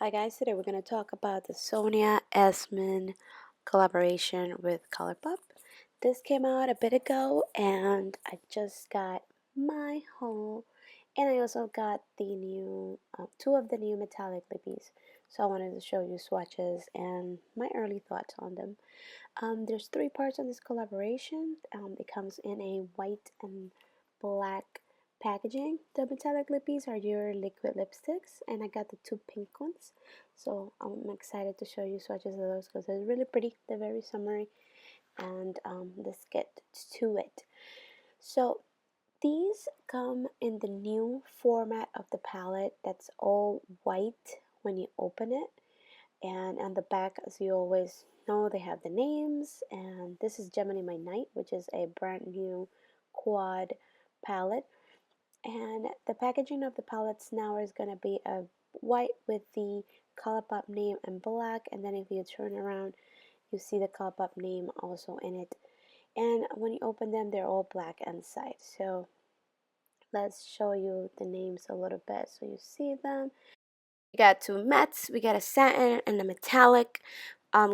Hi guys, today we're going to talk about the SONYA ESMAN collaboration with COLOURPOP. This came out a bit ago and I just got my haul, and I also got the new, two of the new metallic lippies. So I wanted to show you swatches and my early thoughts on them. There's three parts on this collaboration. It comes in a white and black packaging. The metallic lippies are your liquid lipsticks, and I got the two pink ones. So I'm excited to show you swatches of those because they're really pretty. They're very summery, and let's get to it. So these come in the new format of the palette that's all white when you open it, and on the back, as you always know, they have the names. And this is Gemini My Night, which is a brand new quad palette. And the packaging of the palettes now is going to be a white with the COLOURPOP name in black, and then if you turn around you see the COLOURPOP name also in it. And when you open them, they're all black inside. So let's show you the names a little bit so you see them. We got two mattes. We got a satin and a metallic.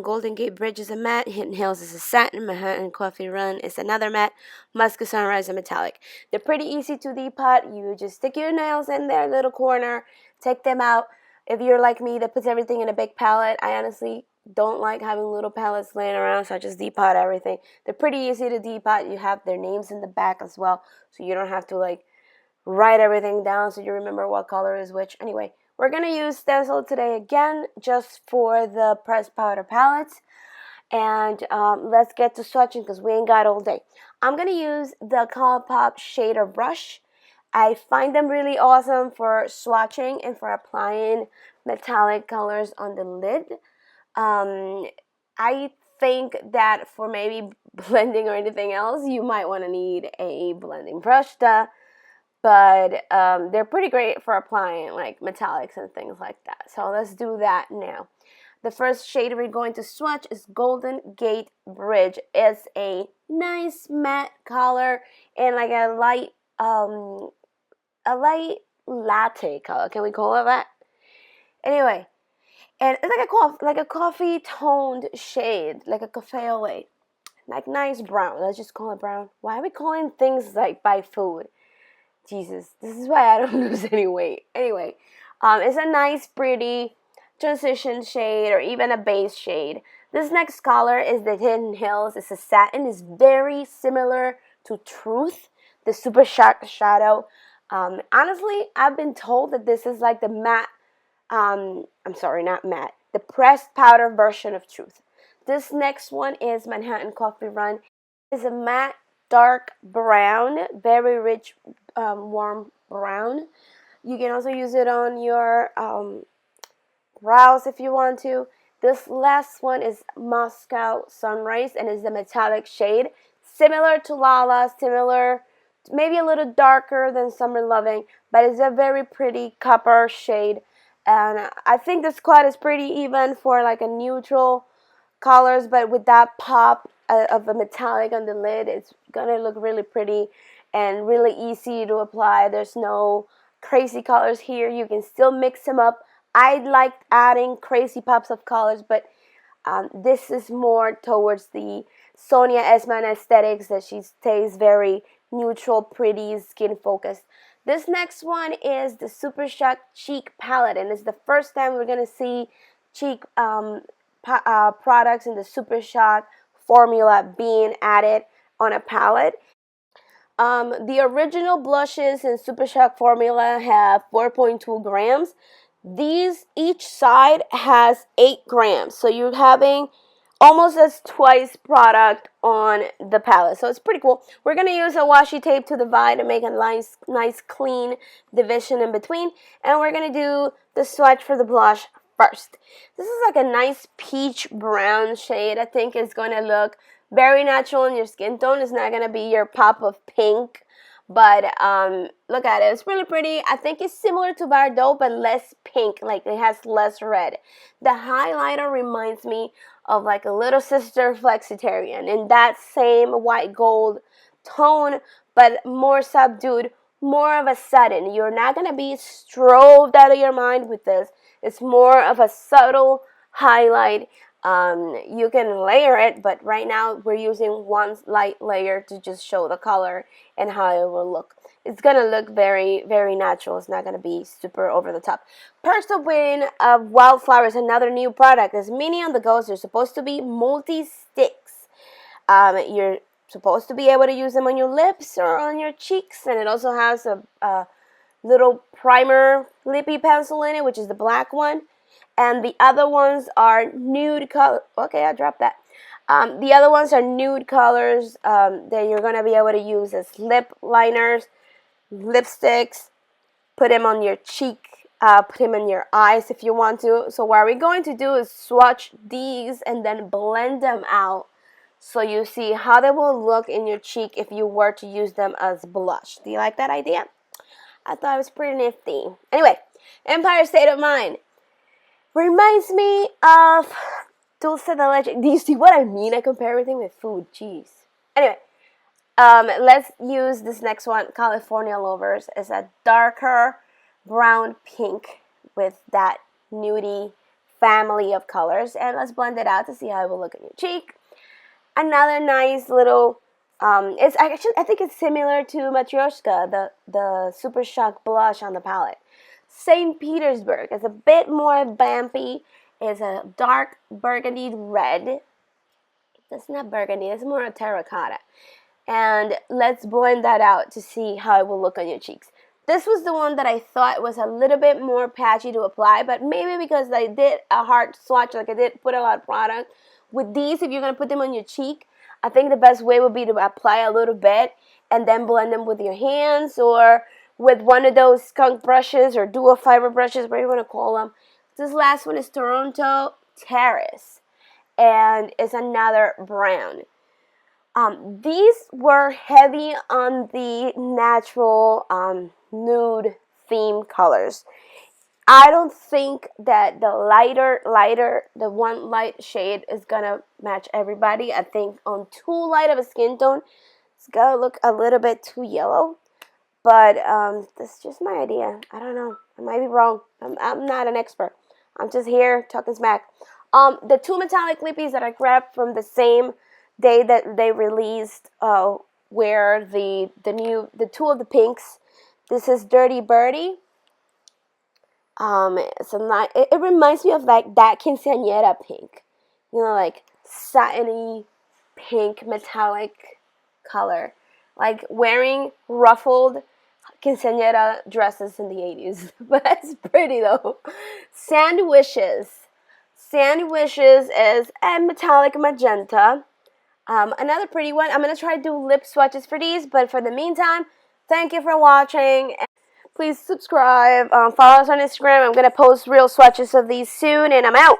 Golden Gate Bridge is a matte. Hidden Hills is a satin. Manhattan Coffee Run is another matte. Musk Sunrise is a metallic. They're pretty easy to depot. You just stick your nails in their little corner, take them out. If you're like me that puts everything in a big palette, I honestly don't like having little palettes laying around, so I just depot everything. They're pretty easy to depot. You have their names in the back as well, so you don't have to like write everything down so you remember what color is which. Anyway, we're going to use Stencil today again just for the pressed powder palettes. And let's get to swatching because we ain't got all day. I'm going to use the ColourPop shader brush. I find them really awesome for swatching and for applying metallic colors on the lid. I think that for maybe blending or anything else, you might want to need a blending brush, but they're pretty great for applying like metallics and things like that. So let's do that now. The first shade we're going to swatch is Golden Gate Bridge. It's a nice matte color and like a light latte color. Can we call it that? Anyway, and it's like a coffee toned shade, like a cafe au lait, like nice brown. Let's just call it brown. Why are we calling things like by food? Jesus, this is why I don't lose any weight. Anyway, it's a nice, pretty transition shade or even a base shade. This next color is the Hidden Hills. It's a satin. It's very similar to Truth, the Super Shock Shadow. Honestly, I've been told that this is like the matte, I'm sorry, not matte, the pressed powder version of Truth. This next one is Manhattan Coffee Run. It's a matte, dark brown, very rich, warm brown. You can also use it on your brows if you want to. This last one is Moscow Sunrise and is the metallic shade, similar to Lala, similar, maybe a little darker than Summer Loving, but it's a very pretty copper shade. And I think this quad is pretty even for like a neutral colors, but with that pop of the metallic on the lid, it's gonna look really pretty and really easy to apply. There's no crazy colors here. You can still mix them up. I like adding crazy pops of colors, but this is more towards the SONYA ESMAN aesthetics, that she stays very neutral, pretty, skin focused. This next one is the Super Shock Cheek Palette, and it's the first time we're gonna see cheek products in the Super Shock formula being added on a palette. The original blushes in Super Shock formula have 4.2 grams. These, each side has 8 grams. So you're having almost as twice product on the palette. So it's pretty cool. We're going to use a washi tape to divide and make a nice clean division in between. And we're going to do the swatch for the blush first. This is like a nice peach brown shade. I think it's going to look very natural in your skin tone. It's not going to be your pop of pink, but look at it. It's really pretty. I think it's similar to Bordeaux, but less pink. Like it has less red. The highlighter reminds me of like a Little Sister Flexitarian in that same white gold tone, but more subdued, more of a satin. You're not going to be strobed out of your mind with this. It's more of a subtle highlight. You can layer it, but right now we're using one light layer to just show the color and how it will look. It's gonna look very, very natural. It's not gonna be super over the top. Perks of Win of Wildflowers, another new product. It's mini on the go. They're supposed to be multi-sticks. You're supposed to be able to use them on your lips or on your cheeks, and it also has a little primer lippy pencil in it, which is the black one. And the other ones are nude color. Okay, I dropped that. The other ones are nude colors that you're going to be able to use as lip liners, lipsticks, put them on your cheek, put them in your eyes if you want to. So what we're going to do is swatch these and then blend them out so you see how they will look in your cheek if you were to use them as blush. Do you like that idea? I thought it was pretty nifty. Anyway, Empire State of Mind reminds me of Dulce de Leche. Do you see what I mean? I compare everything with food. Jeez. Anyway, let's use this next one, California Lovers. It's a darker brown pink with that nudie family of colors. And let's blend it out to see how it will look in your cheek. Another nice little, it's actually, I think it's similar to Matryoshka, the Super Shock blush on the palette. St. Petersburg is a bit more vampy. It's a dark burgundy red. It's not burgundy, it's more a terracotta. And let's blend that out to see how it will look on your cheeks. This was the one that I thought was a little bit more patchy to apply, but maybe because I did a hard swatch, like I did put a lot of product. With these, if you're going to put them on your cheek, I think the best way would be to apply a little bit and then blend them with your hands or with one of those skunk brushes or dual fiber brushes, whatever you want to call them. This last one is Toronto Terrace, and it's another brown. These were heavy on the natural nude theme colors. I don't think that the lighter, the one light shade is gonna match everybody. I think on too light of a skin tone, it's gonna look a little bit too yellow. But that's just my idea. I don't know. I might be wrong. I'm not an expert. I'm just here talking smack. The two metallic lippies that I grabbed from the same day that they released were the two of the pinks. This is Dirty Birdy. It reminds me of like that quinceañera pink. You know, like satiny pink metallic color. Like wearing ruffled quinceañera dresses in the 80s. But it's pretty though. Sandwishes. Sandwishes is a metallic magenta. Another pretty one. I'm going to try to do lip swatches for these. But for the meantime, thank you for watching. Please subscribe. Follow us on Instagram. I'm going to post real swatches of these soon. And I'm out.